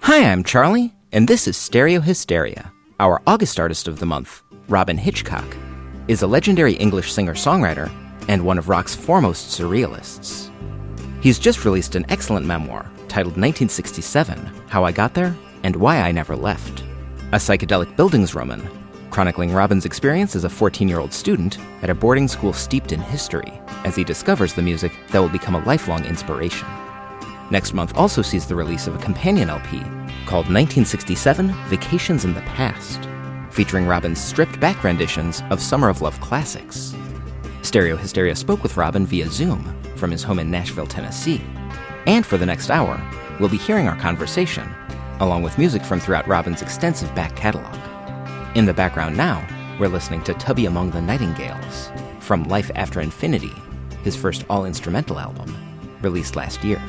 Hi, I'm Charlie, and this is Stereo Hysteria. Our August artist of the month, Robyn Hitchcock, is a legendary English singer-songwriter and one of rock's foremost surrealists. He's just released an excellent memoir titled 1967, How I Got There and Why I Never Left, a psychedelic Bildungsroman chronicling Robyn's experience as a 14-year-old student at a boarding school steeped in history as he discovers the music that will become a lifelong inspiration. Next month also sees the release of a companion LP called 1967 Vacations in the Past, featuring Robyn's stripped-back renditions of Summer of Love classics. Stereo Hysteria spoke with Robyn via Zoom from his home in Nashville, Tennessee. And for the next hour, we'll be hearing our conversation, along with music from throughout Robyn's extensive back catalog. In the background now, we're listening to Tubby Among the Nightingales from Life After Infinity, his first all-instrumental album, released last year.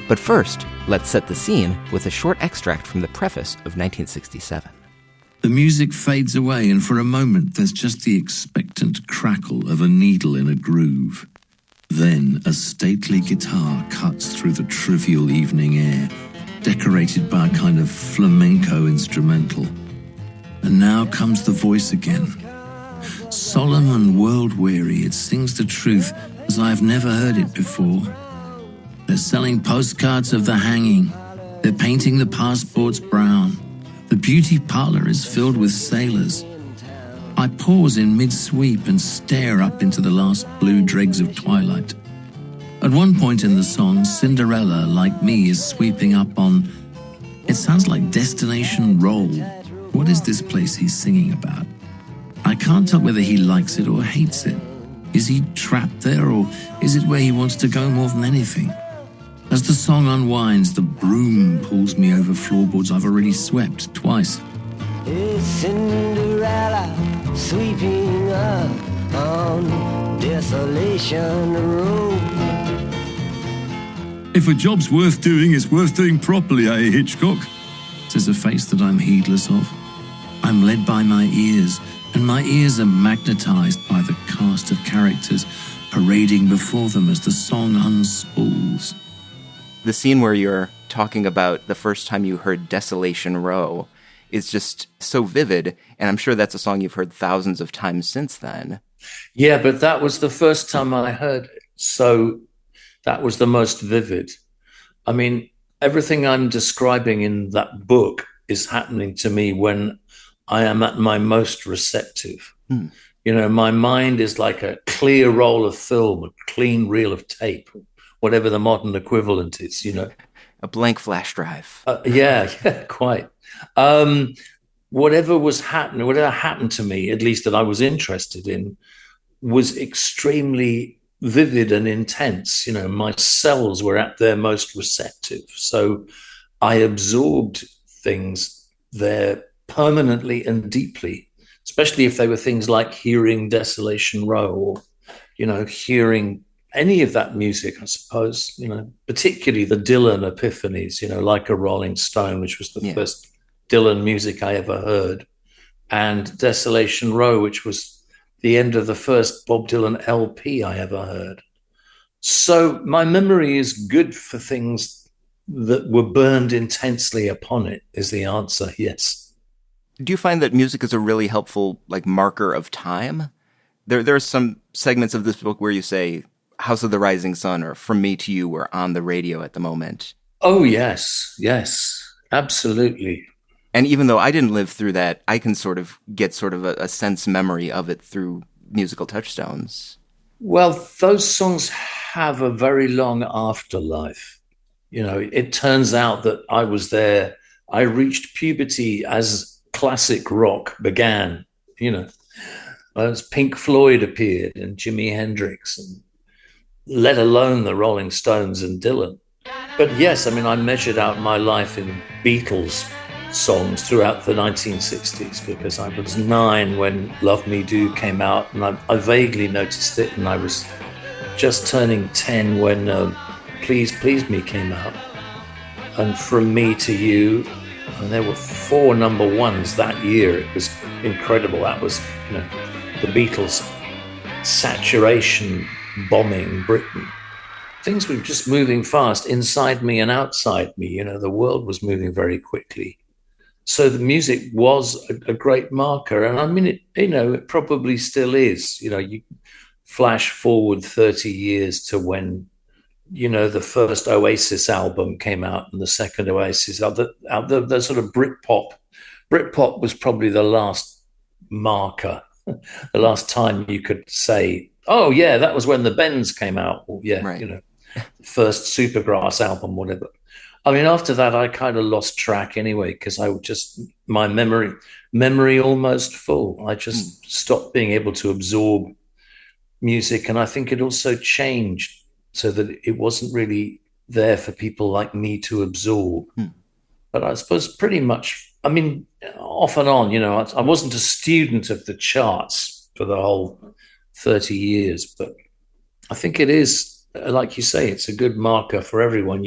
But first, let's set the scene with a short extract from the preface of 1967. The music fades away, and for a moment there's just the expectant crackle of a needle in a groove. Then a stately guitar cuts through the trivial evening air, decorated by a kind of flamenco instrumental. And now comes the voice again. Solemn and world-weary, it sings the truth as I have never heard it before. They're selling postcards of the hanging. They're painting the passports brown. The beauty parlor is filled with sailors. I pause in mid-sweep and stare up into the last blue dregs of twilight. At one point in the song, Cinderella, like me, is sweeping up on... It sounds like Destination Row. What is this place he's singing about? I can't tell whether he likes it or hates it. Is he trapped there, or is it where he wants to go more than anything? As the song unwinds, the broom pulls me over floorboards I've already swept twice. It's Cinderella sweeping up on Desolation Row. If a job's worth doing, it's worth doing properly, eh, Hitchcock? Says a face that I'm heedless of. I'm led by my ears, and my ears are magnetized by the cast of characters parading before them as the song unspools. The scene where you're talking about the first time you heard Desolation Row is just so vivid, and I'm sure that's a song you've heard thousands of times since then. Yeah, but that was the first time I heard it, so that was the most vivid. I mean, everything I'm describing in that book is happening to me when I am at my most receptive. You know, my mind is like a clear roll of film, a clean reel of tape, whatever the modern equivalent is, you know. A blank flash drive. Yeah, quite. Whatever happened to me, at least that I was interested in, was extremely vivid and intense. You know, my cells were at their most receptive. So I absorbed things there permanently and deeply, especially if they were things like hearing Desolation Row or, you know, hearing any of that music, I suppose, you know, particularly the Dylan epiphanies, you know, like a Rolling Stone, which was the first Dylan music I ever heard, and Desolation Row, which was the end of the first Bob Dylan LP I ever heard. So my memory is good for things that were burned intensely upon it, is the answer, yes. Do you find that music is a really helpful, like, marker of time? There are some segments of this book where you say, House of the Rising Sun or From Me to You were on the radio at the moment. Oh, yes, absolutely. And even though I didn't live through that, I can sort of get sort of a sense memory of it through musical touchstones. Well, those songs have a very long afterlife. You know, it turns out that I was there. I reached puberty as classic rock began, you know, as Pink Floyd appeared and Jimi Hendrix, and let alone the Rolling Stones and Dylan. But yes, I mean, I measured out my life in Beatles songs throughout the 1960s because I was 9 when Love Me Do came out, and I vaguely noticed it, and I was just turning 10 when Please Please Me came out, and From Me to You, and there were 4 number ones that year. It was incredible. That was, you know, the Beatles' saturation bombing Britain. things were just moving fast inside me and outside me. You know, the world was moving very quickly. So the music was a great marker. And I mean, it probably still is. You know, you flash forward 30 years to when, the first Oasis album came out and the second Oasis, the sort of Britpop. Britpop was probably the last marker, the last time you could say, oh, yeah, that was when the Bends came out. Or, yeah, right. First Supergrass album, whatever. I mean, after that, I kind of lost track anyway, because my memory almost full. I just stopped being able to absorb music. And I think it also changed so that it wasn't really there for people like me to absorb. But I suppose pretty much, I mean, off and on, I wasn't a student of the charts for the whole 30 years, but I think it is, like you say, it's a good marker for everyone.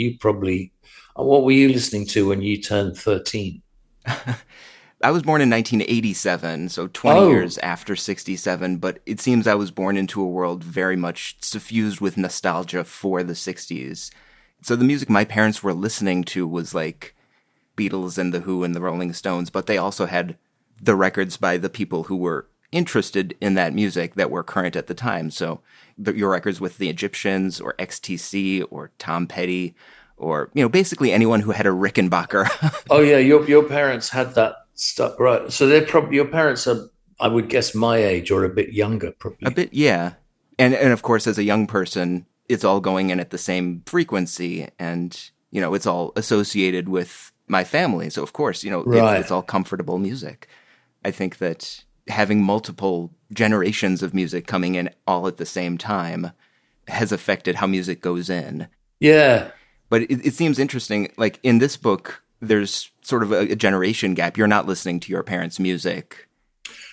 What were you listening to when you turned 13? I was born in 1987, so 20 years after 67, but it seems I was born into a world very much suffused with nostalgia for the 60s. So the music my parents were listening to was like Beatles and The Who and the Rolling Stones, but they also had the records by the people who were interested in that music that were current at the time. So your records with the Egyptians or XTC or Tom Petty or, basically anyone who had a Rickenbacker. Oh, yeah, your parents had that stuff, right? So they're probably, your parents are, I would guess, my age or a bit younger, probably. A bit, yeah. And of course, as a young person, it's all going in at the same frequency, and it's all associated with my family. So of course, right. It's all comfortable music. I think that having multiple generations of music coming in all at the same time has affected how music goes in. Yeah. But it seems interesting, like in this book, there's sort of a generation gap. You're not listening to your parents' music.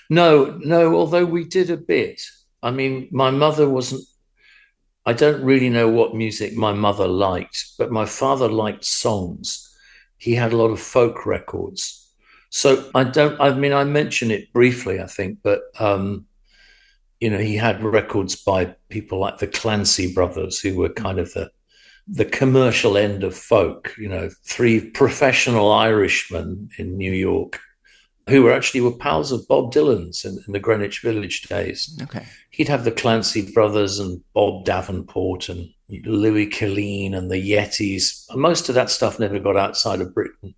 No, although we did a bit. I mean, my mother wasn't, I don't really know what music my mother liked, but my father liked songs. He had a lot of folk records. So I mention it briefly, I think, but, he had records by people like the Clancy brothers, who were kind of the commercial end of folk, three professional Irishmen in New York who were pals of Bob Dylan's in the Greenwich Village days. Okay. He'd have the Clancy brothers and Bob Davenport and Louis Killeen and the Yetis. Most of that stuff never got outside of Britain.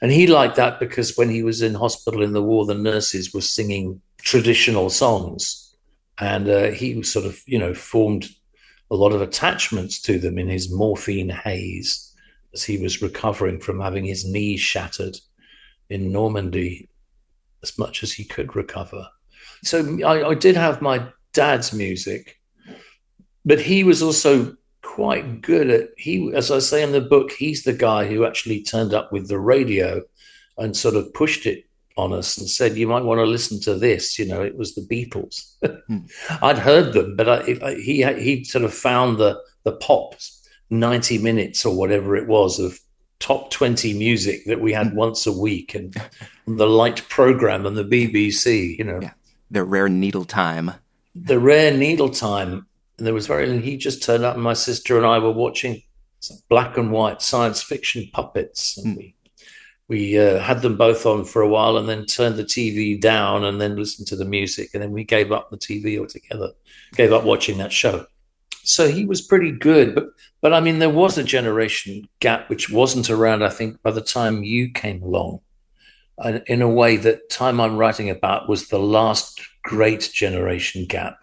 And he liked that because when he was in hospital in the war, the nurses were singing traditional songs. And he sort of, formed a lot of attachments to them in his morphine haze as he was recovering from having his knee shattered in Normandy as much as he could recover. So I did have my dad's music, but he was also quite good at, as I say in the book, he's the guy who actually turned up with the radio and sort of pushed it on us and said, you might want to listen to this. It was the Beatles. I'd heard them, but he sort of found the pop 90 minutes or whatever it was of top 20 music that we had once a week, and the Light program and the BBC, Yeah. The rare needle time. And there was he just turned up and my sister and I were watching some black and white science fiction puppets. And we had them both on for a while and then turned the TV down and then listened to the music. And then we gave up the TV altogether, gave up watching that show. So he was pretty good. But I mean, there was a generation gap which wasn't around, I think, by the time you came along. And in a way, that time I'm writing about was the last great generation gap.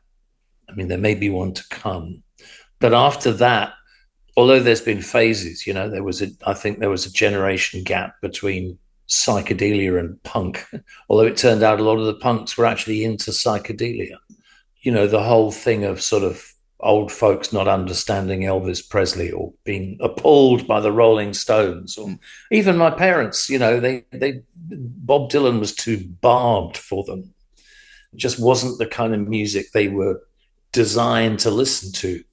I mean, there may be one to come. But after that, although there's been phases, I think there was a generation gap between psychedelia and punk, although it turned out a lot of the punks were actually into psychedelia. The whole thing of sort of old folks not understanding Elvis Presley or being appalled by the Rolling Stones, or even my parents, Bob Dylan was too barbed for them. It just wasn't the kind of music they were designed to listen to.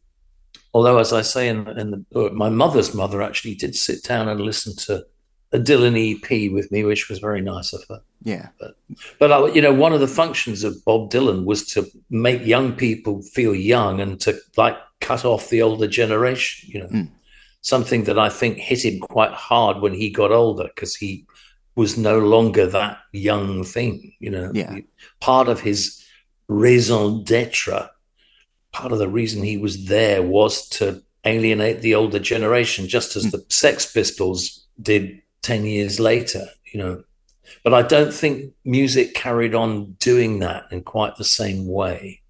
Although, as I say in the book, my mother's mother actually did sit down and listen to a Dylan EP with me, which was very nice of her. Yeah. But one of the functions of Bob Dylan was to make young people feel young and to cut off the older generation, you know. Something that I think hit him quite hard when he got older, because he was no longer that young thing, you know. Yeah. Part of his raison d'etre, part of the reason he was there was to alienate the older generation, just as the Sex Pistols did 10 years later, you know. But I don't think music carried on doing that in quite the same way.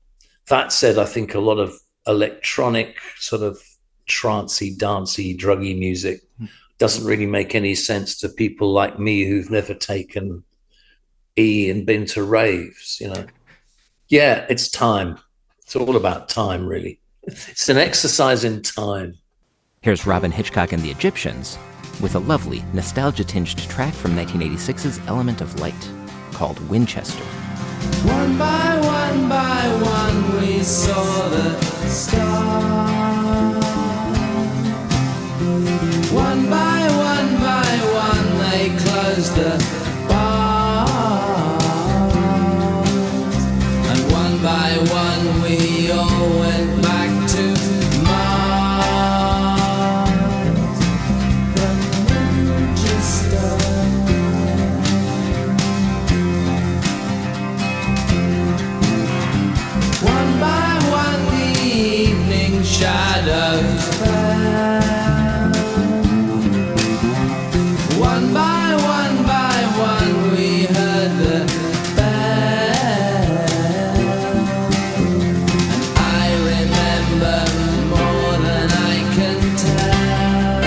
That said, I think a lot of electronic sort of trancey, dancey, druggy music doesn't really make any sense to people like me who've never taken E and been to raves, you know. Yeah, it's time. It's all about time, really. It's an exercise in time. Here's Robyn Hitchcock and the Egyptians with a lovely, nostalgia-tinged track from 1986's Element of Light called Winchester. One by one we saw the stars. One by one they closed the bars. And one by one we all went back to Mars. From Winchester. One by one the evening shadows fell. One by one we heard the bell. And I remember more than I can tell.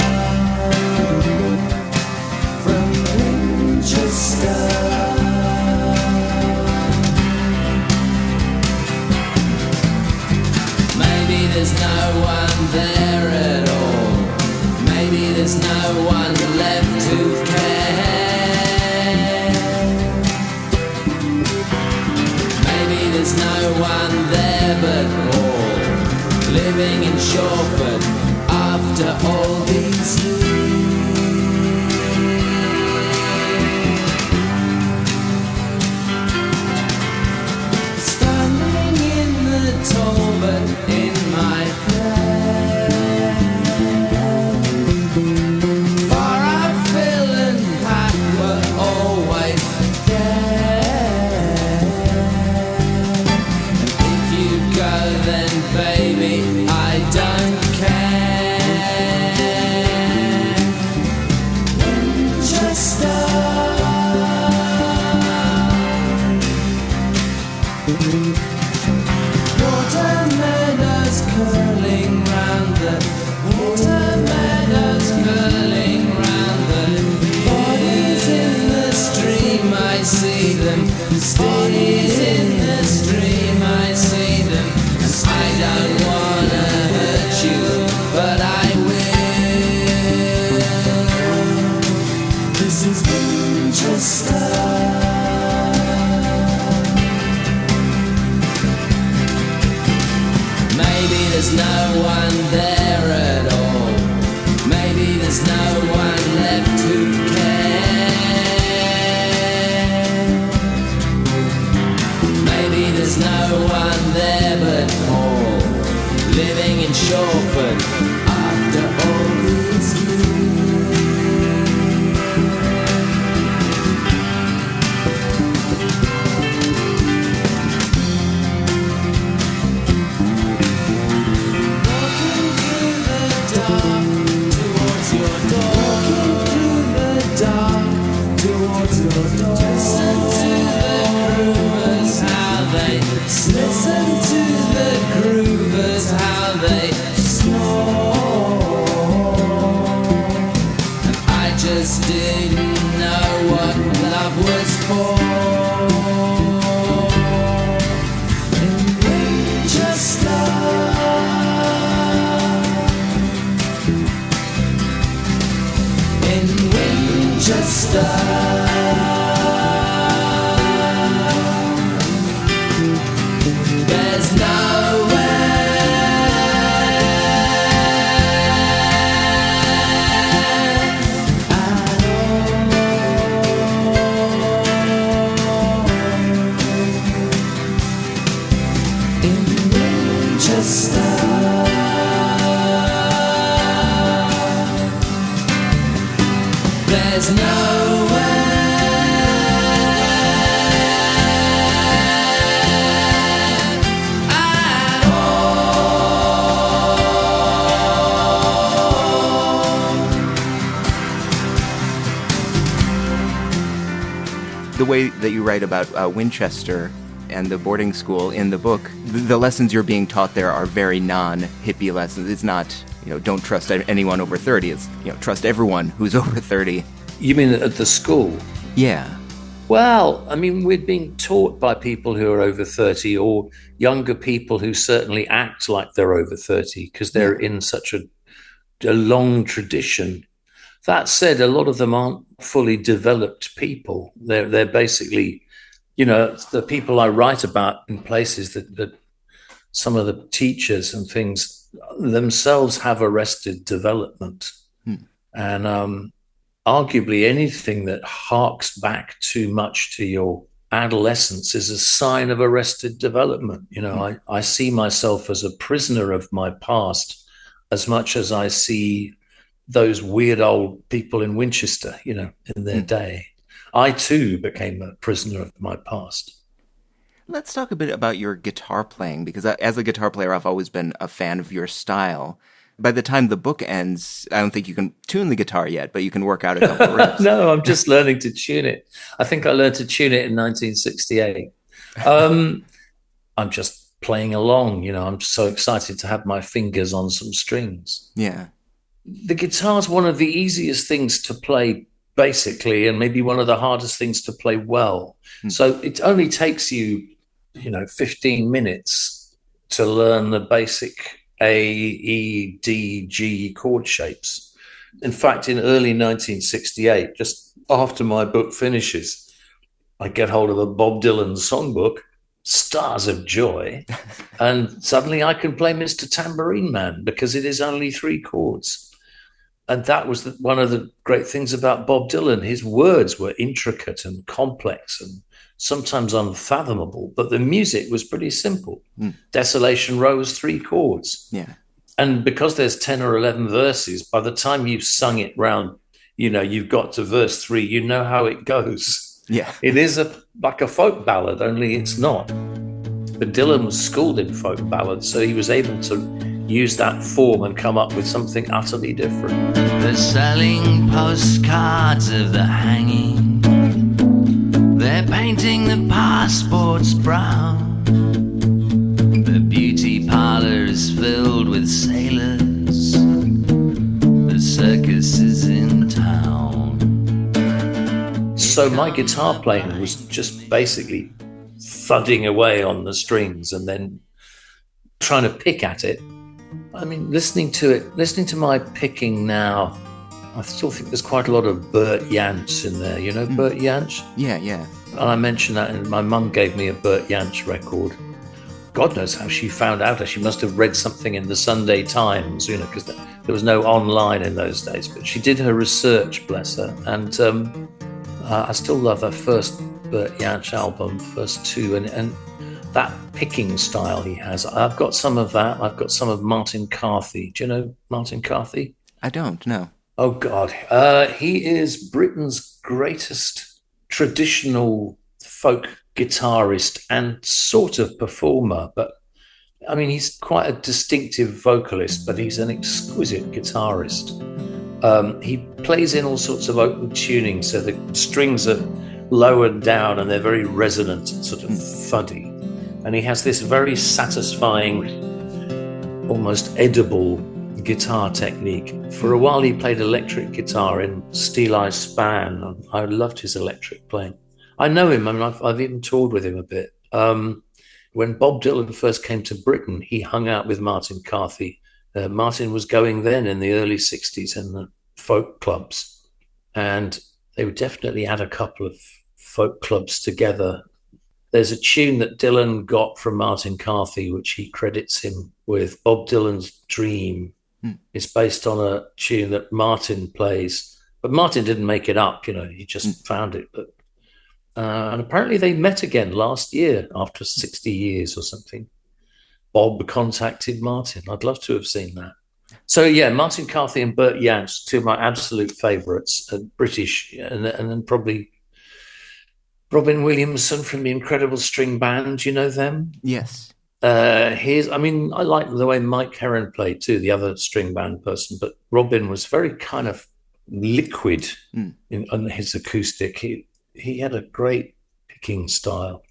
From Winchester. Maybe there's no one there at all. Maybe there's no one left to care. Maybe there's no one there but all living in Shawford after all these years. Standing in the Talbot in my place, far out Phil and Pat were always there. And if you go then baby I don't care. Winchester. Water meadows curling round the water meadows curling round the bodies in the stream I see them, bodies in the stream I see them. I don't wanna hurt you but I will. This is Winchester. Maybe there's no one there at all. Maybe there's no one left to care. Maybe there's no one there but all living in Shawford after all these years. Listen to the groovers how they snore. And I just didn't know what love was for. In Winchester. In Winchester. There's nowhere at all. In Winchester. The way that you write about Winchester and the boarding school in the book, the lessons you're being taught there are very non-hippie lessons. It's not, don't trust anyone over 30. It's, trust everyone who's over 30. You mean at the school? Yeah. Well, I mean, we're being taught by people who are over 30 or younger people who certainly act like they're over 30 because they're in such a long tradition. That said, a lot of them aren't fully developed people. They're basically, the people I write about in places that some of the teachers and things themselves have arrested development. And arguably anything that harks back too much to your adolescence is a sign of arrested development. I see myself as a prisoner of my past as much as I see those weird old people in Winchester, in their day. I too became a prisoner of my past. Let's talk a bit about your guitar playing, because as a guitar player, I've always been a fan of your style. By the time the book ends, I don't think you can tune the guitar yet, but you can work out a couple riffs. No, I'm just learning to tune it. I think I learned to tune it in 1968. I'm just playing along, I'm so excited to have my fingers on some strings. Yeah. The guitar's one of the easiest things to play, basically, and maybe one of the hardest things to play well. So it only takes you, 15 minutes to learn the basic A, E, D, G chord shapes. In fact, in early 1968, just after my book finishes, I get hold of a Bob Dylan songbook, Stars of Joy, and suddenly I can play Mr. Tambourine Man because it is only 3 chords. And that was one of the great things about Bob Dylan. His words were intricate and complex and sometimes unfathomable, but the music was pretty simple. Desolation Row was 3 chords. Yeah. And because there's 10 or 11 verses, by the time you've sung it round, you've got to verse 3, you know how it goes. Yeah. It is like a folk ballad, only it's not. But Dylan was schooled in folk ballads, so he was able to use that form and come up with something utterly different. They're selling postcards of the hanging. They're painting the passports brown. The beauty parlor is filled with sailors. The circus is in town. So my guitar playing was just basically thudding away on the strings and then trying to pick at it. I mean, listening to my picking now, I still think there's quite a lot of Bert Jansch in there. You know Bert Jansch? Yeah, yeah. And I mentioned that, and my mum gave me a Bert Jansch record. God knows how she found out. She must have read something in the Sunday Times, because there was no online in those days. But she did her research, bless her. And I still love her first Bert Jansch album, first 2, and that picking style he has. I've got some of that. I've got some of Martin Carthy. Do you know Martin Carthy? I don't, no. Oh, God. He is Britain's greatest traditional folk guitarist and sort of performer. But, I mean, he's quite a distinctive vocalist, but he's an exquisite guitarist. He plays in all sorts of open tuning, so the strings are lowered down and they're very resonant and sort of thuddy. And he has this very satisfying, almost edible guitar technique. For a while, he played electric guitar in Steel Eye Span. I loved his electric playing. I know him. I mean, I've even toured with him a bit. When Bob Dylan first came to Britain, he hung out with Martin Carthy. Martin was going then in the early 60s in the folk clubs. And they would definitely add a couple of folk clubs together. There's a tune that Dylan got from Martin Carthy, which he credits him with. Bob Dylan's Dream is based on a tune that Martin plays. But Martin didn't make it up, he just found it. But and apparently they met again last year after 60 years or something. Bob contacted Martin. I'd love to have seen that. So, yeah, Martin Carthy and Bert Jansch, 2 of my absolute favourites, British, and then probably Robin Williamson from the Incredible String Band. You know them? Yes. I like the way Mike Heron played too, the other string band person, but Robin was very kind of liquid on his acoustic. he had a great picking style.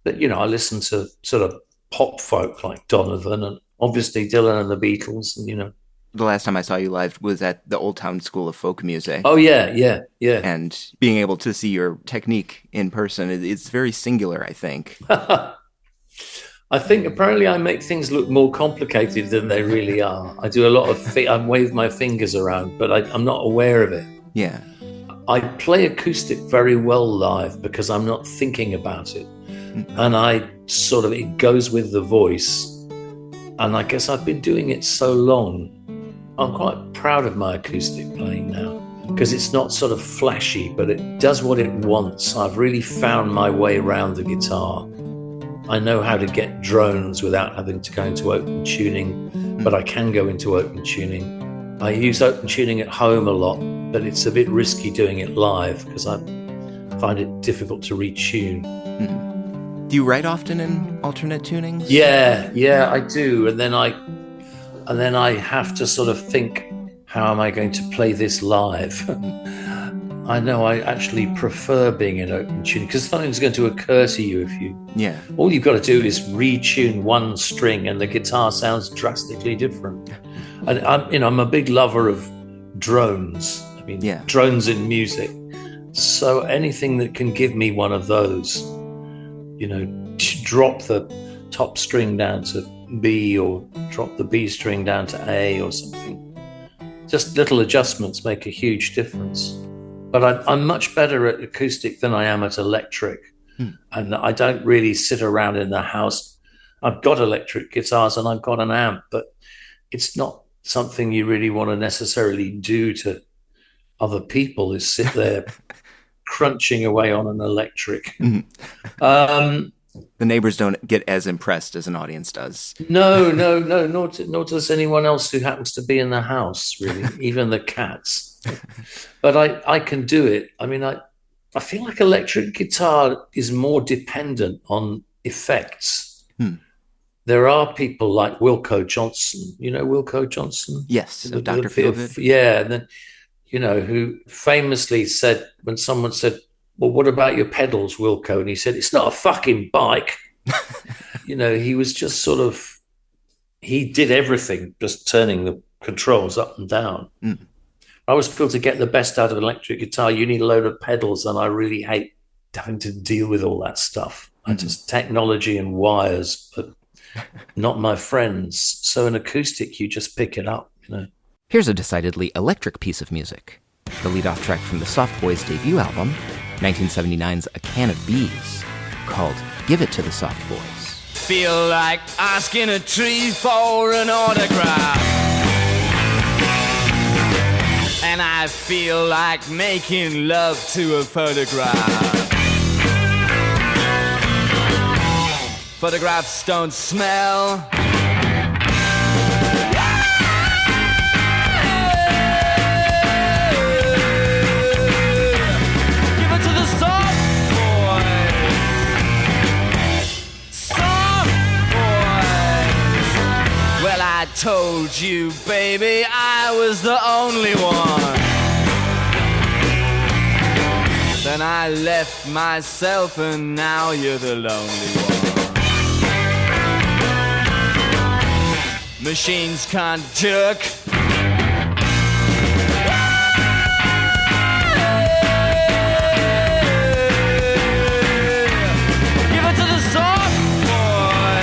But, you know, I listened to sort of pop folk like Donovan and obviously Dylan and the Beatles, and, you know. The last time I saw you live was at the Old Town School of Folk Music. Oh, yeah. And being able to see your technique in person, it's very singular, I think. I think apparently I make things look more complicated than they really are. I do a lot of, I wave my fingers around, but I'm not aware of it. Yeah. I play acoustic very well live because I'm not thinking about it. And it goes with the voice. And I guess I've been doing it so long. I'm quite proud of my acoustic playing now because it's not sort of flashy, but it does what it wants. I've really found my way around the guitar. I know how to get drones without having to go into open tuning, but I can go into open tuning. I use open tuning at home a lot, but it's a bit risky doing it live because I find it difficult to retune. Do you write often in alternate tunings? Yeah, I do. And then I have to sort of think, how am I going to play this live? I know I actually prefer being in open tuning because nothing's going to occur to you if you. Yeah. All you've got to do is retune one string, and the guitar sounds drastically different. And I'm a big lover of drones. I mean, drones in music. So anything that can give me one of those, you know, drop the top string down to B or drop the B string down to A or something. Just little adjustments make a huge difference. But I'm much better at acoustic than I am at electric. And I don't really sit around in the house. I've got electric guitars and I've got an amp, but it's not something you really want to necessarily do to other people, is sit there crunching away on an electric. The neighbors don't get as impressed as an audience does. No, nor does anyone else who happens to be in the house, really, even the cats. But I can do it. I mean, I feel like electric guitar is more dependent on effects. There are people like Wilko Johnson. You know Wilko Johnson? Yes, of Dr. Feelgood. Yeah, and then, you know, who famously said, when someone said, well, what about your pedals, Wilko? And he said, it's not a fucking bike. You know, he was just sort of, he did everything, just turning the controls up and down. I always feel to get the best out of an electric guitar, you need a load of pedals, and I really hate having to deal with all that stuff. Just technology and wires, but not my friends. So an acoustic, you just pick it up, you know. Here's a decidedly electric piece of music. The lead-off track from the Soft Boys' debut album, 1979's A Can of Bees, called Give It to the Soft Boys. Feel like asking a tree for an autograph. And I feel like making love to a photograph. Photographs don't smell. Give it to the soft boys. Soft boys. Well, I told you, baby, I was the only one. Then I left myself and now you're the lonely one. Machines can't jerk. Give it to the soft boy.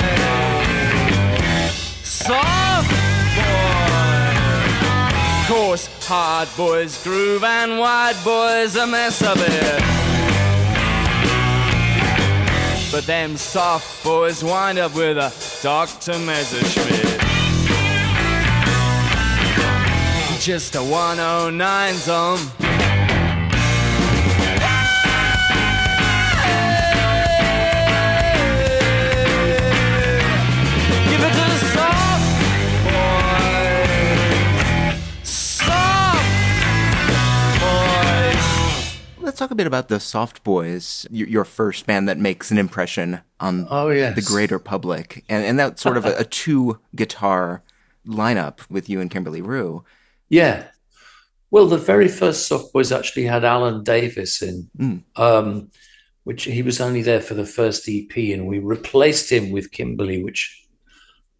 Soft boy. Course, hard boys groove and wide boys a mess of it. But them soft boys wind up with a Dr. Messerschmitt. Just a 109 zone. Give it to the soft boys. Soft boys. Let's talk a bit about the Soft Boys, your first band that makes an impression on the greater public. And that's sort of a two-guitar lineup with you and Kimberly Rue. Yeah. Well, the very first Soft Boys actually had Alan Davis in, which he was only there for the first EP, and we replaced him with Kimberly, which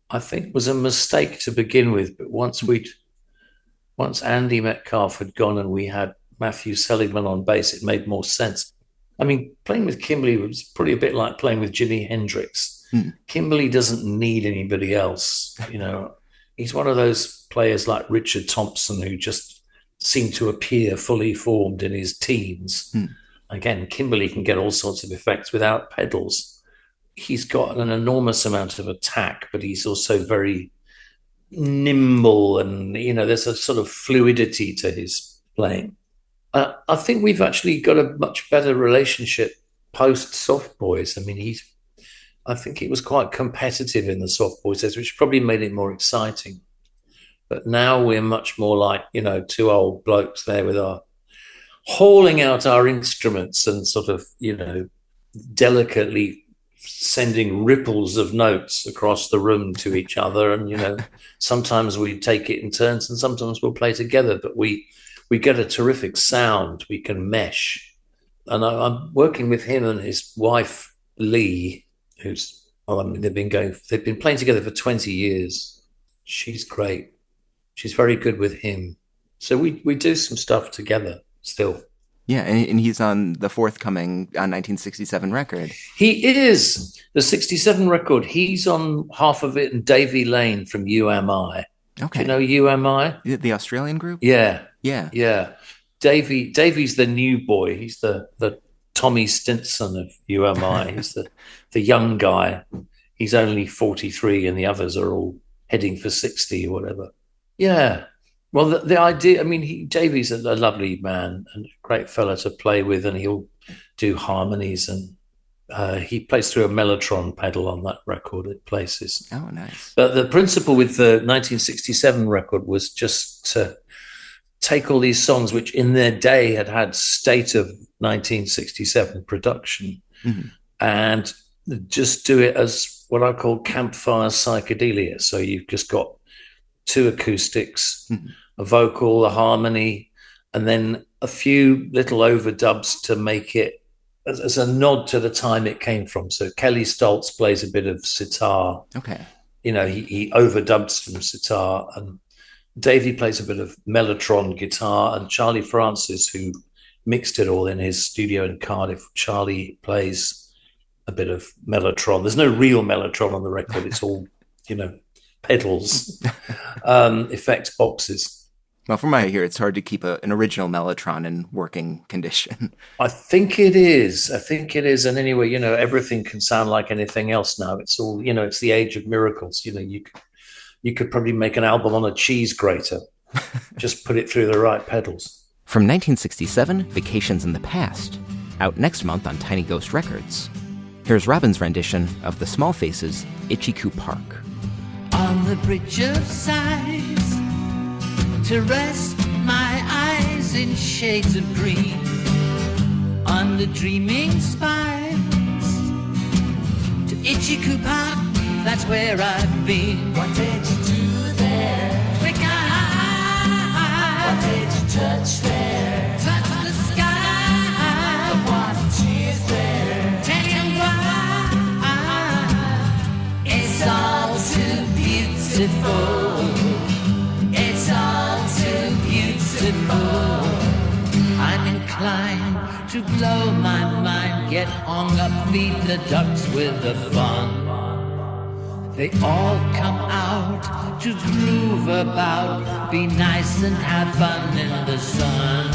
I think was a mistake to begin with. But once Andy Metcalf had gone and we had Matthew Seligman on bass, it made more sense. I mean, playing with Kimberly was pretty a bit like playing with Jimi Hendrix. Kimberly doesn't need anybody else. You know, he's one of those players like Richard Thompson who just seemed to appear fully formed in his teens. Again, Kimberly can get all sorts of effects without pedals. He's got an enormous amount of attack, but he's also very nimble, and, you know, there's a sort of fluidity to his playing. I think we've actually got a much better relationship post Soft Boys. I mean, I think he was quite competitive in the Soft Boys days, which probably made it more exciting. But now we're much more like, you know, two old blokes there with our hauling out our instruments and sort of, you know, delicately sending ripples of notes across the room to each other. And, you know, sometimes we take it in turns and sometimes we'll play together, but we get a terrific sound. We can mesh. And I'm working with him and his wife, Lee, who's, they've been playing together for 20 years. She's great. She's very good with him. So we do some stuff together still. Yeah, and he's on the forthcoming 1967 record. He is. The 67 record, he's on half of it, and Davy Lane from UMI. Okay. Do you know UMI? The Australian group? Yeah. Yeah. Davy's the new boy. He's the Tommy Stinson of UMI. He's the young guy. He's only 43 and the others are all heading for 60 or whatever. Yeah. Well, the idea, I mean, Davy's a lovely man and a great fella to play with, and he'll do harmonies, and he plays through a Mellotron pedal on that record at places. Oh, nice. But the principle with the 1967 record was just to take all these songs which in their day had state of 1967 production and just do it as what I call campfire psychedelia. So you've just got two acoustics, a vocal, a harmony, and then a few little overdubs to make it as a nod to the time it came from. So Kelly Stoltz plays a bit of sitar. Okay. You know, he overdubs some sitar, and Davey plays a bit of Mellotron guitar, and Charlie Francis, who mixed it all in his studio in Cardiff, Charlie plays a bit of Mellotron. There's no real Mellotron on the record. It's all, you know, pedals, effects boxes. Well, from what I hear, it's hard to keep an original Mellotron in working condition. I think it is. And anyway, you know, everything can sound like anything else now. It's all, you know, it's the age of miracles. You know, you could probably make an album on a cheese grater. Just put it through the right pedals. From 1967, Vacations in the Past, out next month on Tiny Ghost Records. Here's Robyn's rendition of the Small Faces' Itchycoo Park. On the bridge of sighs, to rest my eyes in shades of green, on the dreaming spires, to Itchycoo Park, that's where I've been. What did you do there? Quick eye. What did you touch there? Touch the sky. The water tears there. Tell you why. It's all too beautiful. It's all too beautiful. I'm inclined to blow my mind, get hung up, feed the ducks with the fun. They all come out to groove about, be nice and have fun in the sun.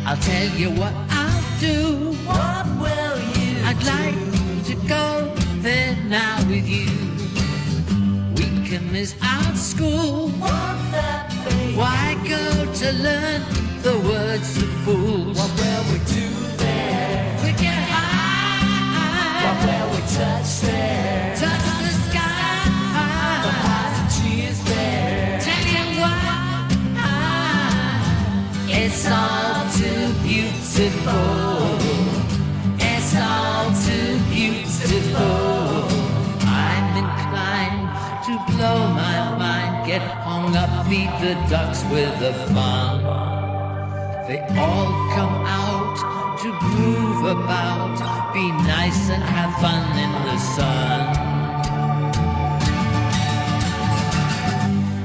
I'll tell you what I'll do. What will you I'd do? Like to go there now with you. We can miss out school. Won't that be? Why go to learn the words of fools? What will we do there? We get high. What will we touch there? Touch the sky. The highs and tears there. Tell you why. It's all too beautiful. It's all too beautiful. I'm inclined to blow my mind, get get hung up, feed the ducks with the fun. They all come out to groove about, be nice and have fun in the sun.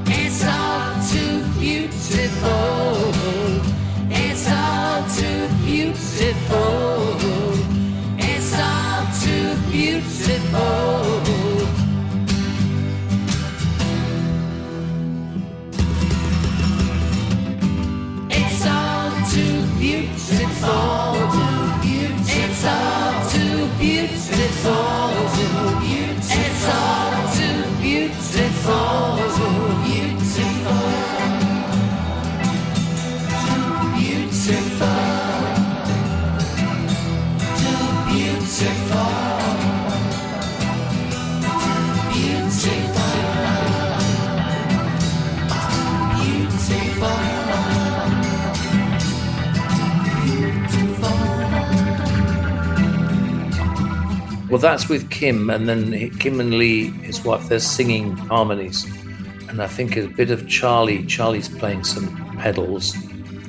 It's all too beautiful. It's all too beautiful. It's all too beautiful. It's all too beautiful. It's all too beautiful. It's all too beautiful. Well, that's with Kim, and then Kim and Lee, his wife, they're singing harmonies. And I think a bit of Charlie. Charlie's playing some pedals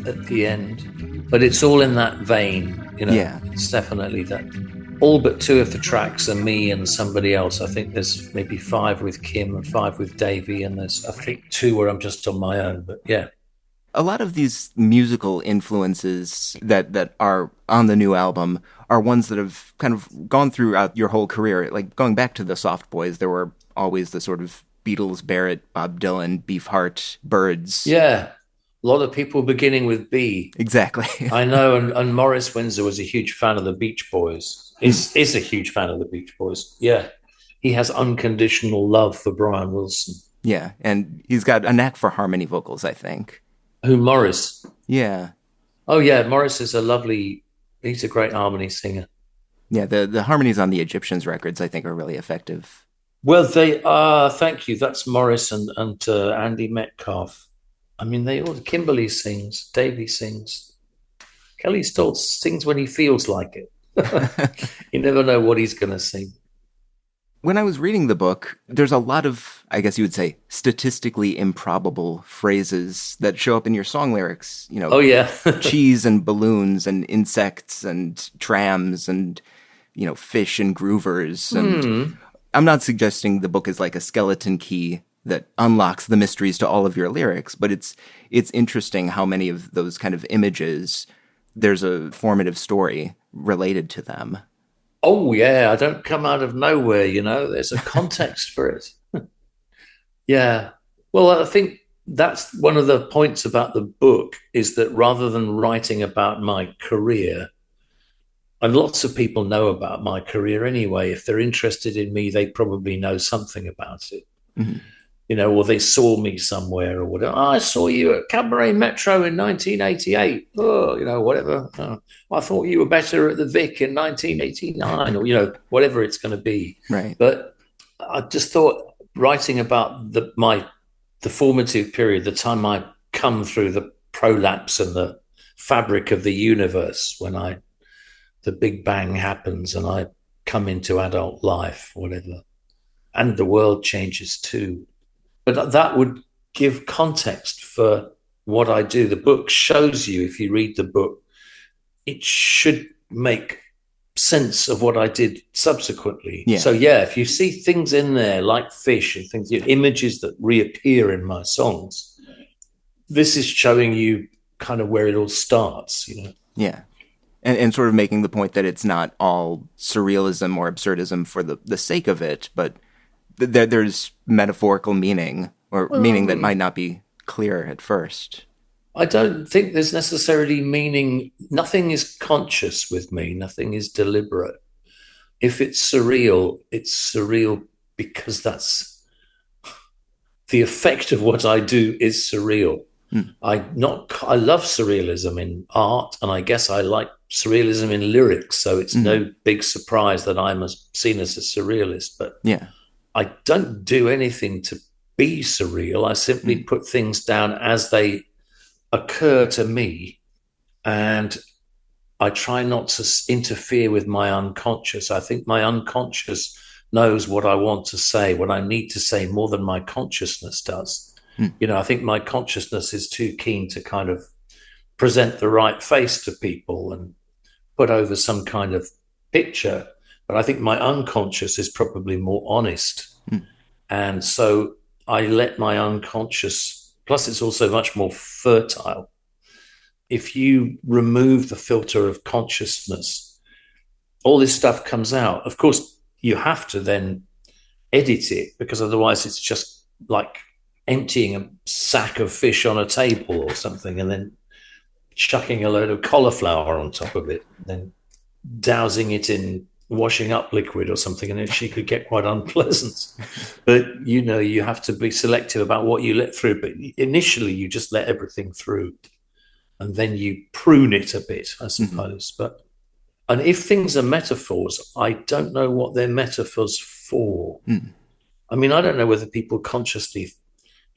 at the end. But it's all in that vein, you know. Yeah. It's definitely that. All but 2 of the tracks are me and somebody else. I think there's maybe 5 with Kim and 5 with Davey, and there's, I think, 2 where I'm just on my own. But yeah. A lot of these musical influences that are on the new album are ones that have kind of gone throughout your whole career. Like going back to the Soft Boys, there were always the sort of Beatles, Barrett, Bob Dylan, Beefheart, Byrds. Yeah. A lot of people beginning with B. Exactly. I know, and Maurice Windsor was a huge fan of the Beach Boys. Is a huge fan of the Beach Boys. Yeah. He has unconditional love for Brian Wilson. Yeah, and he's got a knack for harmony vocals, I think. Who, Morris? Yeah. Oh, yeah, Morris is he's a great harmony singer. Yeah, the harmonies on the Egyptians records, I think, are really effective. Well, they are, thank you. That's Morris and Andy Metcalf. I mean, Kimberly sings, Davey sings. Kelly Stoltz sings when he feels like it. You never know what he's going to sing. When I was reading the book, there's a lot of, I guess you would say, statistically improbable phrases that show up in your song lyrics. You know, oh yeah, cheese and balloons and insects and trams and, you know, fish and groovers. And I'm not suggesting the book is like a skeleton key that unlocks the mysteries to all of your lyrics, but it's interesting how many of those kind of images, there's a formative story related to them. Oh, yeah, I don't come out of nowhere, you know. There's a context for it. Yeah. Well, I think that's one of the points about the book is that rather than writing about my career, and lots of people know about my career anyway, if they're interested in me, they probably know something about it. Mm-hmm. You know, or they saw me somewhere or whatever. Oh, I saw you at Cabaret Metro in 1988. Oh, you know, whatever. Oh, I thought you were better at the Vic in 1989 or, you know, whatever it's going to be. Right. But I just thought writing about the formative period, the time I come through the prolapse and the fabric of the universe when the Big Bang happens and I come into adult life, whatever. And the world changes too. But that would give context for what I do. The book shows you, if you read the book, it should make sense of what I did subsequently. Yeah. So, yeah, if you see things in there like fish and things, images that reappear in my songs, this is showing you kind of where it all starts, you know? Yeah. And sort of making the point that it's not all surrealism or absurdism for the sake of it, but there's metaphorical meaning or meaning that might not be clear at first. I don't think there's necessarily meaning. Nothing is conscious with me. Nothing is deliberate. If it's surreal because that's the effect of what I do is surreal. I love surrealism in art, and I guess I like surrealism in lyrics. So it's no big surprise that I'm seen as a surrealist. But yeah. I don't do anything to be surreal. I simply put things down as they occur to me, and I try not to interfere with my unconscious. I think my unconscious knows what I want to say, what I need to say more than my consciousness does. You know, I think my consciousness is too keen to kind of present the right face to people and put over some kind of picture. But I think my unconscious is probably more honest. And so I let my unconscious, plus it's also much more fertile. If you remove the filter of consciousness, all this stuff comes out. Of course, you have to then edit it, because otherwise it's just like emptying a sack of fish on a table or something and then chucking a load of cauliflower on top of it, then dousing it in washing up liquid or something, and she could get quite unpleasant. But, you know, you have to be selective about what you let through. But initially, you just let everything through, and then you prune it a bit, I suppose. And if things are metaphors, I don't know what they're metaphors for. I mean, I don't know whether people consciously,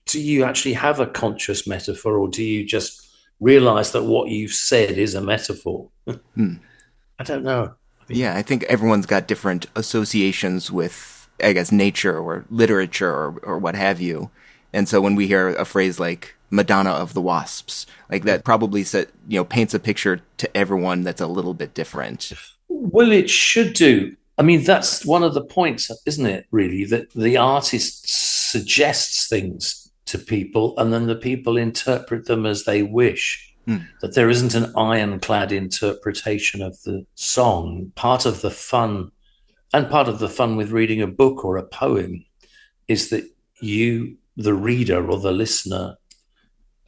do you actually have a conscious metaphor, or do you just realize that what you've said is a metaphor? I don't know. Yeah, I think everyone's got different associations with, I guess, nature or literature or what have you. And so when we hear a phrase like Madonna of the Wasps, like that probably paints a picture to everyone that's a little bit different. Well, it should do. I mean, that's one of the points, isn't it, really, that the artist suggests things to people and then the people interpret them as they wish. That there isn't an ironclad interpretation of the song. Part of the fun with reading a book or a poem is that you, the reader or the listener,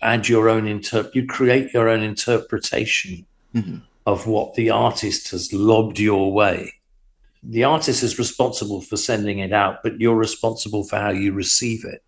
add your own you create your own interpretation of what the artist has lobbed your way. The artist is responsible for sending it out, but you're responsible for how you receive it.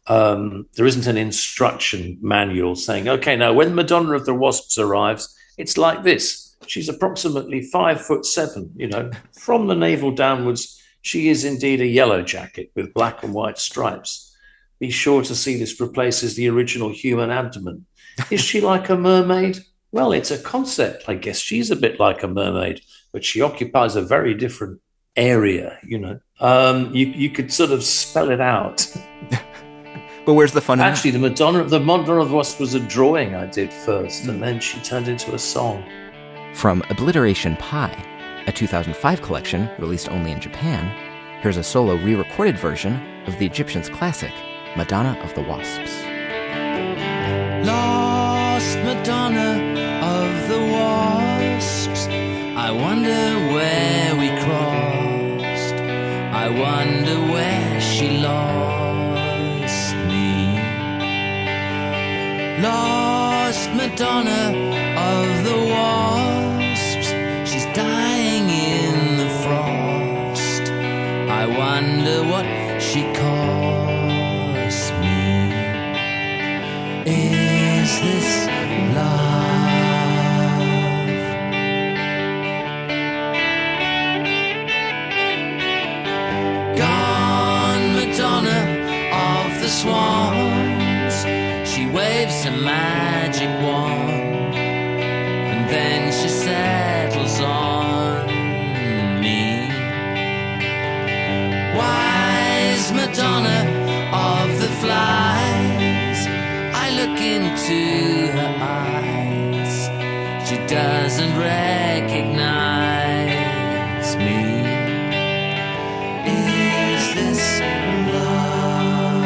There isn't an instruction manual saying, okay, now when Madonna of the Wasps arrives, it's like this. She's approximately 5'7", you know, from the navel downwards. She is indeed a yellow jacket with black and white stripes. Be sure to see this replaces the original human abdomen. Is she like a mermaid? Well, it's a concept. I guess she's a bit like a mermaid, but she occupies a very different area, you know. You could sort of spell it out. But where's the fun in Actually, the Madonna of the Wasps was a drawing I did first, and then she turned into a song. From Obliteration Pie, a 2005 collection released only in Japan, here's a solo re-recorded version of the Egyptians' classic, Madonna of the Wasps. Lost Madonna of the Wasps, I wonder where we crossed, I wonder where she lost me. Lost Madonna of the Wasps, she's dying in the frost, I wonder what she cost me. Is this love? Gone Madonna of the swans, she waves a magic wand, and then she settles on me. Wise Madonna of the flies, I look into her eyes, she doesn't recognize me. Is this love?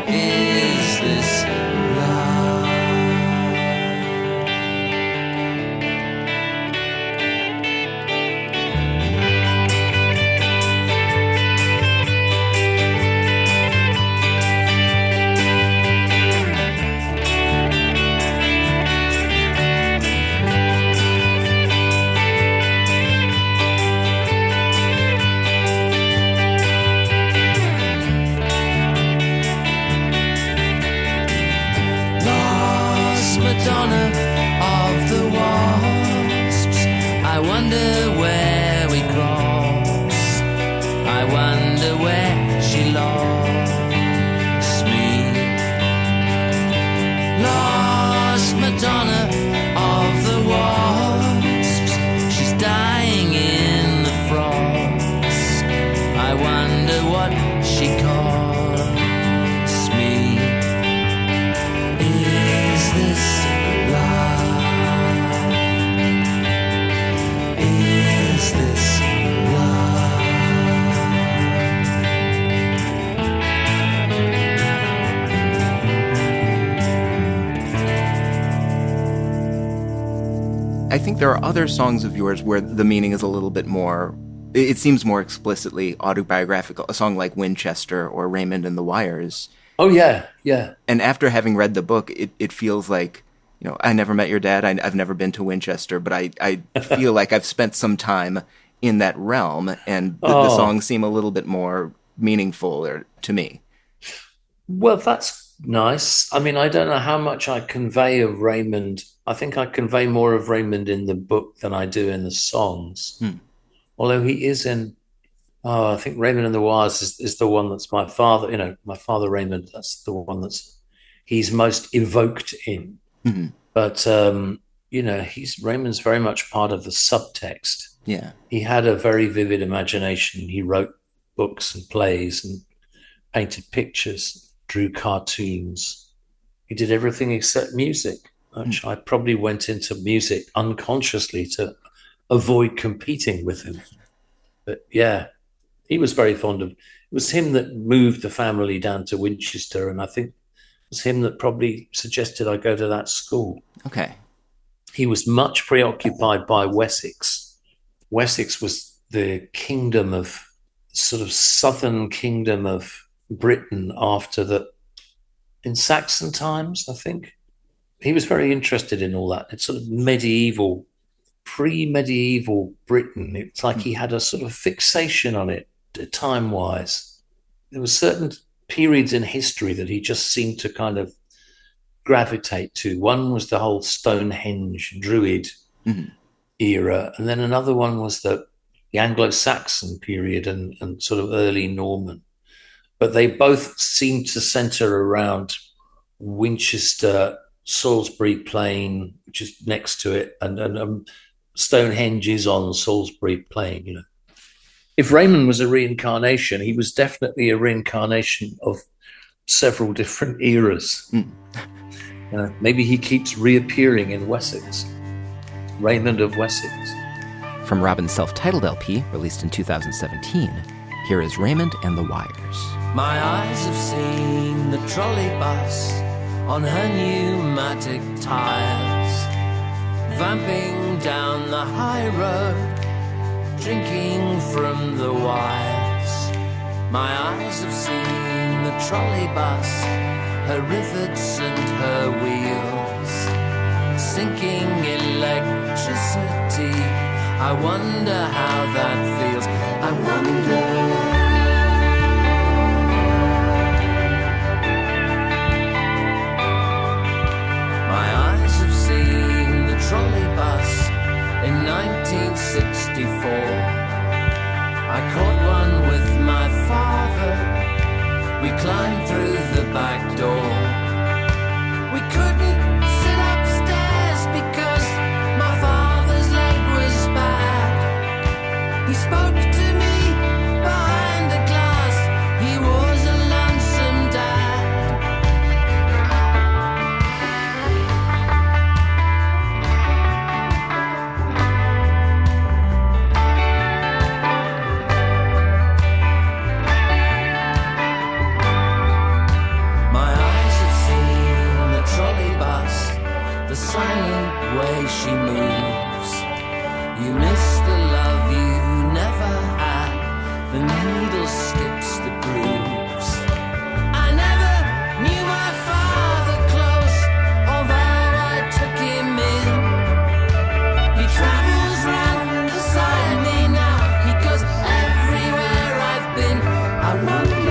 Is this love? Madonna of the Wasps, I wonder where we cross, I wonder where she lost me. Lost Madonna of the Wasps, she's dying in the frost, I wonder what she cost I think there are other songs of yours where the meaning is a little bit more, it seems more explicitly autobiographical. A song like Winchester or Raymond and the Wires. Oh, yeah, yeah. And after having read the book, it feels like, you know, I never met your dad. I've never been to Winchester, but I feel like I've spent some time in that realm, and the songs seem a little bit more meaningful to me. Well, that's nice. I mean, I don't know how much I convey of Raymond. I think I convey more of Raymond in the book than I do in the songs. Although he is in, I think Raymond and the Wires is the one that's my father, you know, my father Raymond, that's the one he's most evoked in. Mm-hmm. But, you know, Raymond's very much part of the subtext. Yeah. He had a very vivid imagination. He wrote books and plays and painted pictures, drew cartoons. He did everything except music, which I probably went into music unconsciously to avoid competing with him. But yeah, he was very fond of, it was him that moved the family down to Winchester, and I think it was him that probably suggested I go to that school. Okay. He was much preoccupied by Wessex. Wessex was the kingdom of, sort of southern kingdom of Britain in Saxon times, I think. He was very interested in all that. It's sort of medieval, pre-medieval Britain. It's like he had a sort of fixation on it, time-wise. There were certain periods in history that he just seemed to kind of gravitate to. One was the whole Stonehenge Druid era, and then another one was the Anglo-Saxon period and sort of early Norman. But they both seem to center around Winchester, Salisbury Plain, which is next to it, and Stonehenge is on Salisbury Plain. You know, if Raymond was a reincarnation, he was definitely a reincarnation of several different eras. You know, maybe he keeps reappearing in Wessex. Raymond of Wessex. From Robyn's self-titled LP, released in 2017, here is Raymond and the Wires. My eyes have seen the trolley bus on her pneumatic tires, vamping down the high road, drinking from the wires. My eyes have seen the trolley bus, her rivets and her wheels, sinking electricity. I wonder how that feels. I wonder. Trolley bus in 1964. I caught one with my father. We climbed through the back door. We couldn't sit upstairs because my father's leg was bad. He spoke to me behind the glass. He was a lonesome dad. The silent way she moves. You miss the love you never had. The needle skips the grooves. I never knew my father close, although I took him in. He travels round beside me now. He goes everywhere I've been. I wonder.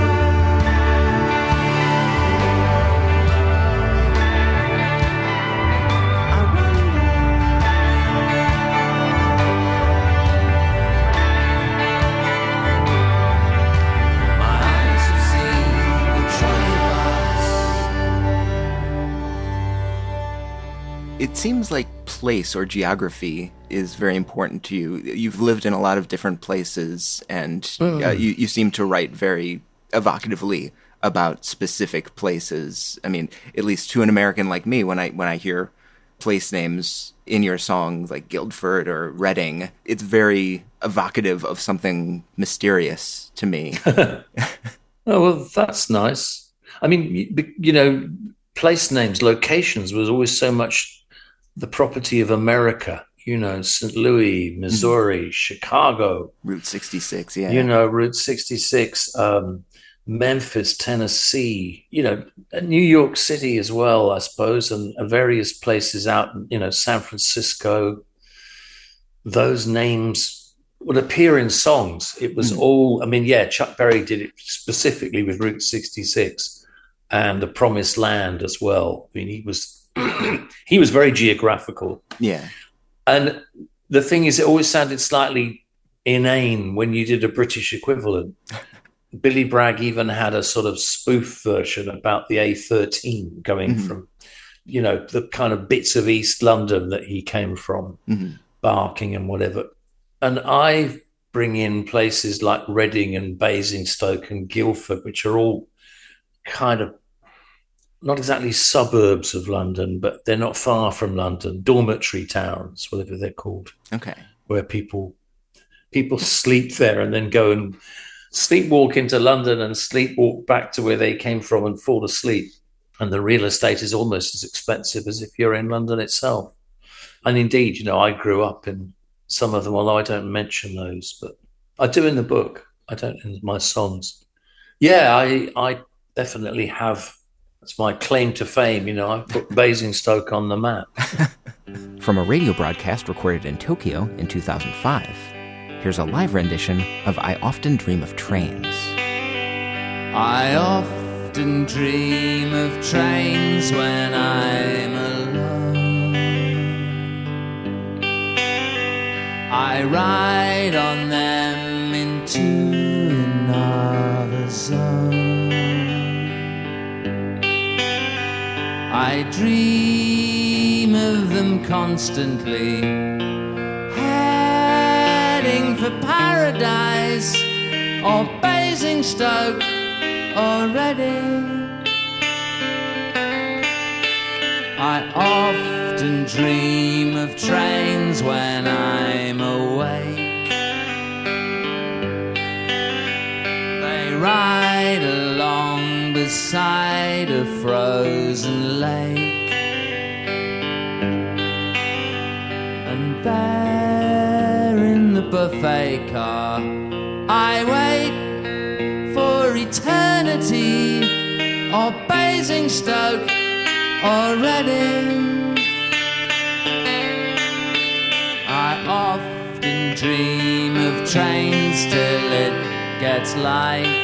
It seems like place or geography is very important to you. You've lived in a lot of different places, and you seem to write very evocatively about specific places. I mean, at least to an American like me, when I hear place names in your songs like Guildford or Reading, it's very evocative of something mysterious to me. Oh, well, that's nice. I mean, you know, place names, locations was always so much the property of America. St. Louis, Missouri, Chicago. Route 66, yeah. Route 66, Memphis, Tennessee, New York City as well, I suppose, and various places out, San Francisco. Those names would appear in songs. It was all, Chuck Berry did it specifically with Route 66 and The Promised Land as well. He was he was very geographical. Yeah. And the thing is, it always sounded slightly inane when you did a British equivalent. Billy Bragg even had a sort of spoof version about the A13 going from, the kind of bits of East London that he came from, Barking and whatever. And I bring in places like Reading and Basingstoke and Guildford, which are all kind of not exactly suburbs of London, but they're not far from London, dormitory towns, whatever they're called. Okay. Where people sleep there and then go and sleepwalk into London and sleepwalk back to where they came from and fall asleep. And the real estate is almost as expensive as if you're in London itself. And indeed, I grew up in some of them, although I don't mention those, but I do in the book. I don't in my songs. Yeah, I definitely have. It's my claim to fame. I put Basingstoke on the map. From a radio broadcast recorded in Tokyo in 2005, here's a live rendition of I Often Dream of Trains. I often dream of trains when I'm alone. I ride on them into another zone. I dream of them constantly, heading for paradise or Basingstoke or Reading. I often dream of trains when I'm awake. They ride along beside a frozen lake, and there in the buffet car I wait for eternity or Basingstoke or Reading. I often dream of trains till it gets light.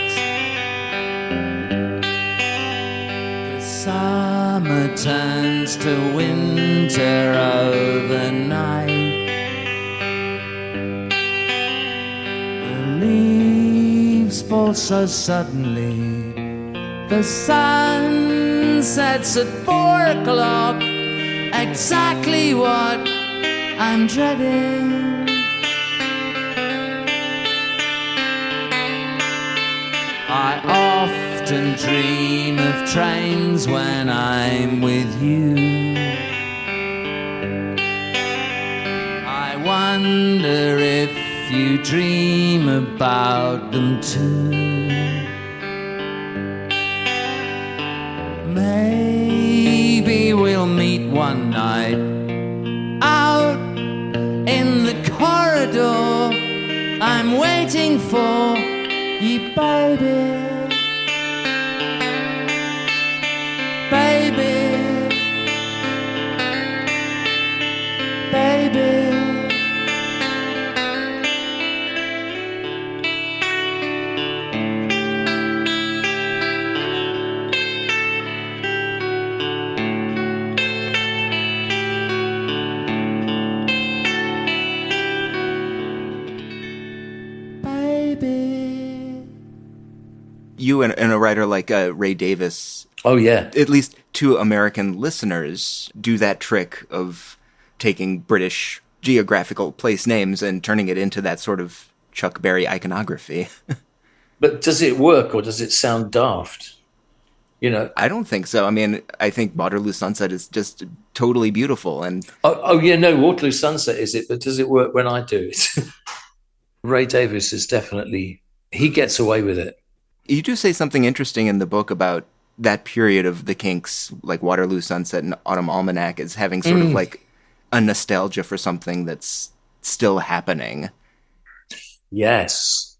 Summer turns to winter overnight. The leaves fall so suddenly. The sun sets at 4 o'clock, exactly what I'm dreading. I often dream of trains when I'm with you. I wonder if you dream about them too. Maybe we'll meet one night out in the corridor. I'm waiting for you, baby. Baby, baby. You and a writer like Ray Davis, oh yeah, at least to American listeners, do that trick of taking British geographical place names and turning it into that sort of Chuck Berry iconography. But does it work or does it sound daft? I don't think so. I mean, I think Waterloo Sunset is just totally beautiful. And Waterloo Sunset is it, but does it work when I do it? Ray Davis is definitely, he gets away with it. You do say something interesting in the book about that period of the Kinks, like Waterloo Sunset and Autumn Almanac, as having sort of like a nostalgia for something that's still happening. Yes.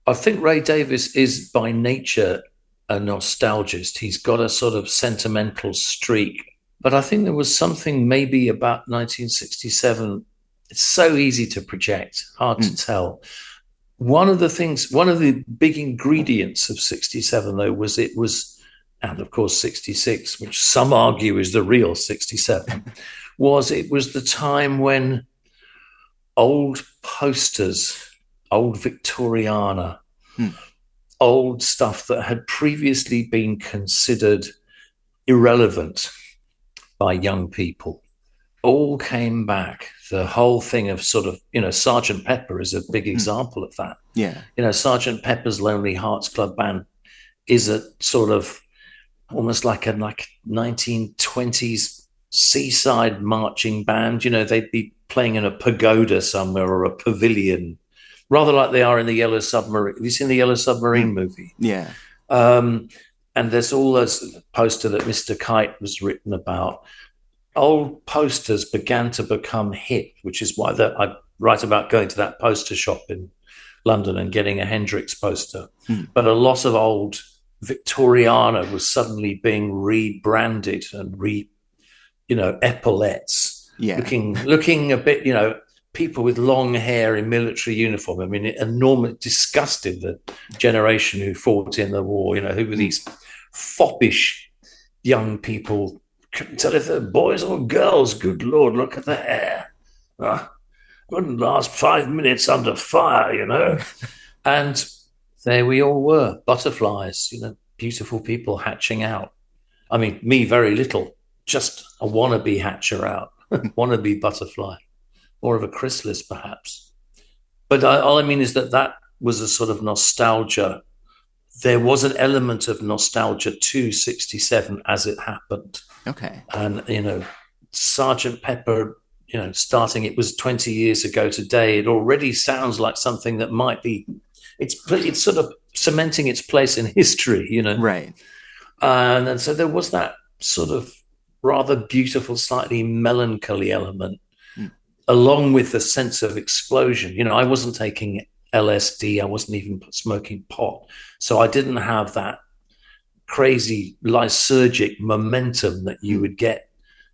I think Ray Davies is by nature a nostalgist. He's got a sort of sentimental streak. But I think there was something maybe about 1967. It's so easy to project, hard to tell. One of the big ingredients of 67, though, was and of course 66, which some argue is the real 67, it was the time when old posters, old Victoriana, old stuff that had previously been considered irrelevant by young people all came back. The whole thing of sort of, Sergeant Pepper is a big example of that. Yeah. Sergeant Pepper's Lonely Hearts Club Band is a sort of almost like a 1920s seaside marching band. They'd be playing in a pagoda somewhere or a pavilion, rather like they are in the Yellow Submarine. Have you seen the Yellow Submarine movie? Yeah. And there's all those poster that Mr. Kite was written about. Old posters began to become hip, which is why I write about going to that poster shop in London and getting a Hendrix poster. But a lot of old Victoriana was suddenly being rebranded and epaulettes, looking a bit, people with long hair in military uniform. I mean, it enormously disgusted the generation who fought in the war, who were these foppish young people. Couldn't tell if they're boys or girls. Good Lord, look at the hair. Wouldn't last 5 minutes under fire, And there we all were, butterflies, beautiful people hatching out. I mean, me, very little, just a wannabe hatcher out, wannabe butterfly, more of a chrysalis perhaps. But all I mean is that was a sort of nostalgia. There was an element of nostalgia to 67 as it happened. Okay. And, Sergeant Pepper, starting, it was 20 years ago today. It already sounds like something that might be, it's sort of cementing its place in history, Right. And so there was that sort of rather beautiful, slightly melancholy element, along with the sense of explosion. I wasn't taking LSD. I wasn't even smoking pot. So I didn't have that crazy lysergic momentum that you would get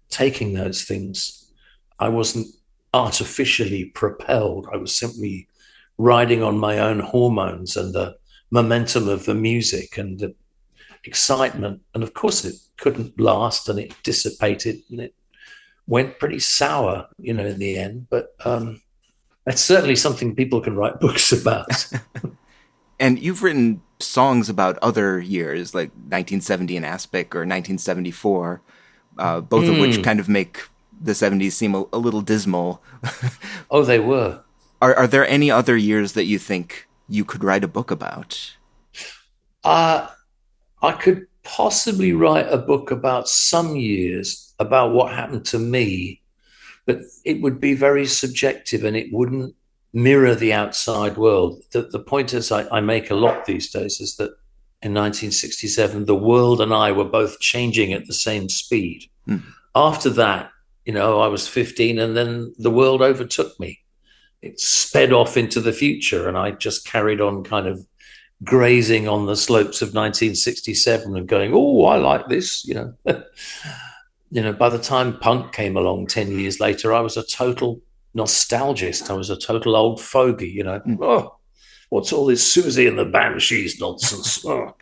taking those things. I wasn't artificially propelled. I was simply riding on my own hormones and the momentum of the music and the excitement. And of course it couldn't last and it dissipated and it went pretty sour, in the end. But that's certainly something people can write books about. And you've written songs about other years, like 1970 in Aspic or 1974, both of which kind of make the 70s seem a little dismal. Oh, they were. Are there any other years that you think you could write a book about? I could possibly write a book about some years, about what happened to me, but it would be very subjective and it wouldn't mirror the outside world. The point is I make a lot these days is that in 1967, the world and I were both changing at the same speed. After that, I was 15 and then the world overtook me. It sped off into the future and I just carried on kind of grazing on the slopes of 1967 and going, oh, I like this, by the time punk came along 10 years later, I was a total nostalgist. I was a total old fogey, Oh, what's all this Susie and the Banshees nonsense? Oh,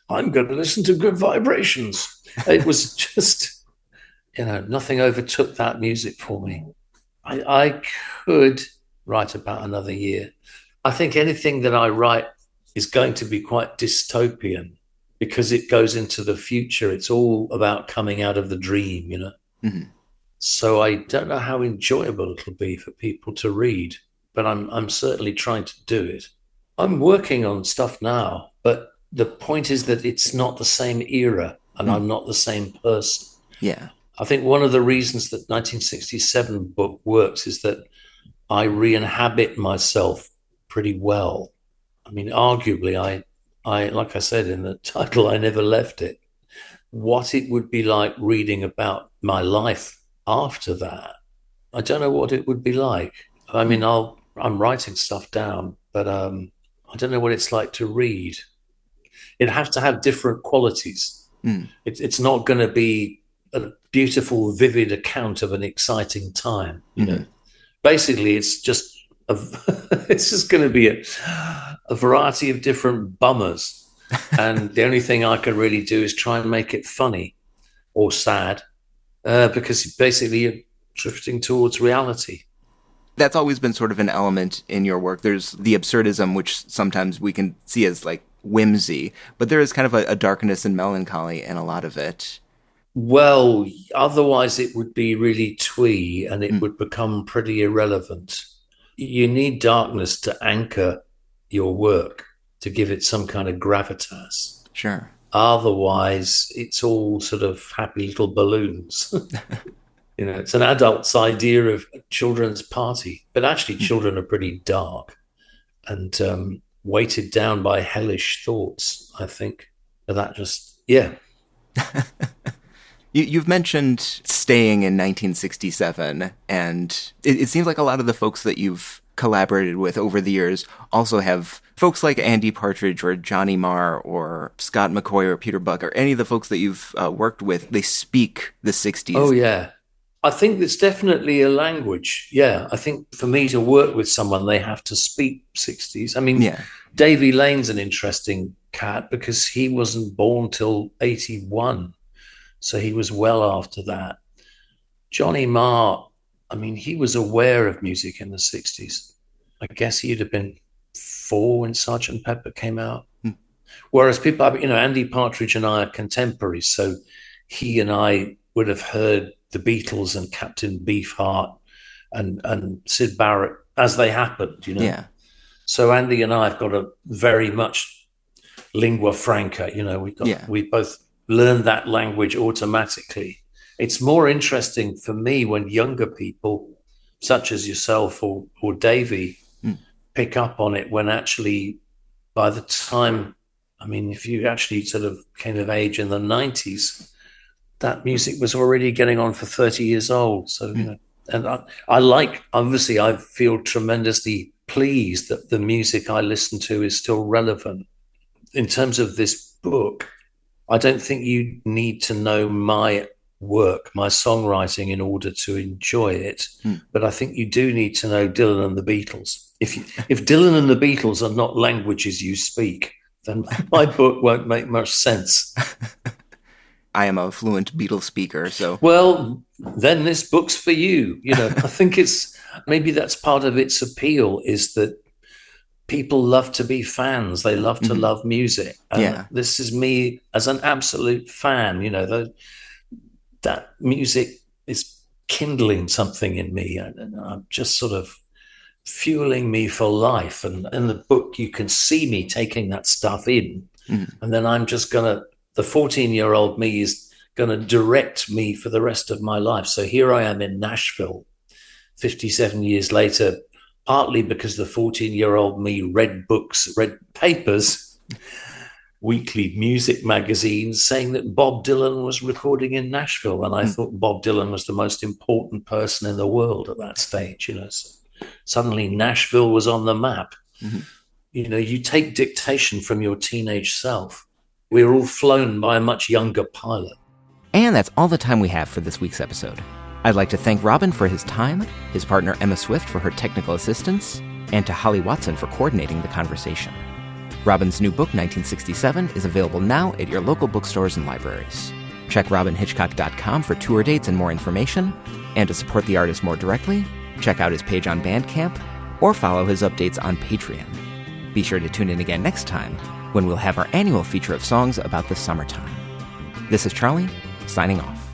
I'm going to listen to Good Vibrations. It was just, nothing overtook that music for me. I could write about another year. I think anything that I write is going to be quite dystopian because it goes into the future. It's all about coming out of the dream, Mm-hmm. So I don't know how enjoyable it'll be for people to read, but I'm certainly trying to do it. I'm working on stuff now, but the point is that it's not the same era and I'm not the same person. Yeah. I think one of the reasons that 1967 book works is that I re-inhabit myself pretty well. I mean, arguably, I like I said in the title, I never left it. What it would be like reading about my life after that, I don't know what it would be like. I mean, I'm writing stuff down, but I don't know what it's like to read. It has to have different qualities. It's not going to be a beautiful, vivid account of an exciting time. You know, basically, it's just it's just going to be a variety of different bummers, and the only thing I can really do is try and make it funny or sad, because basically you're drifting towards reality. That's always been sort of an element in your work. There's the absurdism, which sometimes we can see as like whimsy, but there is kind of a darkness and melancholy in a lot of it. Well, otherwise it would be really twee and it would become pretty irrelevant. You need darkness to anchor your work, to give it some kind of gravitas. Sure. Otherwise, it's all sort of happy little balloons. You know, it's an adult's idea of a children's party, but actually children are pretty dark and weighted down by hellish thoughts, I think. That just, yeah. You've mentioned staying in 1967, and it seems like a lot of the folks that you've collaborated with over the years also have folks like Andy Partridge or Johnny Marr or Scott McCoy or Peter Buck or any of the folks that you've worked with. They speak the 60s. Oh, yeah. I think it's definitely a language. Yeah, I think for me to work with someone, they have to speak 60s. I mean, Davy Lane's an interesting cat because he wasn't born till 81. So he was well after that. Johnny Marr, I mean, he was aware of music in the 60s. I guess he'd have been 4 when Sgt. Pepper came out. Whereas people, you know, Andy Partridge and I are contemporaries. So he and I would have heard the Beatles and Captain Beefheart and Syd Barrett as they happened, you know. Yeah. So Andy and I have got a very much lingua franca, you know. We both learned that language automatically. It's more interesting for me when younger people, such as yourself or Davey, pick up on it when actually by the time, I mean, if you actually sort of came of age in the 90s, that music was already getting on for 30 years old. So, you know, and obviously I feel tremendously pleased that the music I listen to is still relevant. In terms of this book, I don't think you need to know my work, my songwriting, in order to enjoy it. But I think you do need to know Dylan and the Beatles. If Dylan and the Beatles are not languages you speak, then my book won't make much sense. I am a fluent Beatles speaker, so... Well, then this book's for you. You know, I think maybe that's part of its appeal, is that people love to be fans. They love to love music. And this is me as an absolute fan. You know, that music is kindling something in me, and I'm just sort of fueling me for life. And in the book, you can see me taking that stuff in. And then I'm just going to, the 14-year-old me is going to direct me for the rest of my life. So here I am in Nashville, 57 years later, partly because the 14-year-old me read books, read papers, weekly music magazines saying that Bob Dylan was recording in Nashville. And I thought Bob Dylan was the most important person in the world at that stage. You know, so suddenly Nashville was on the map. You know, you take dictation from your teenage self. We were all flown by a much younger pilot. And that's all the time we have for this week's episode. I'd like to thank Robyn for his time, his partner Emma Swift for her technical assistance, and to Holly Watson for coordinating the conversation. Robyn's new book, 1967, is available now at your local bookstores and libraries. Check robynhitchcock.com for tour dates and more information, and to support the artist more directly, check out his page on Bandcamp, or follow his updates on Patreon. Be sure to tune in again next time, when we'll have our annual feature of songs about the summertime. This is Charlie, signing off.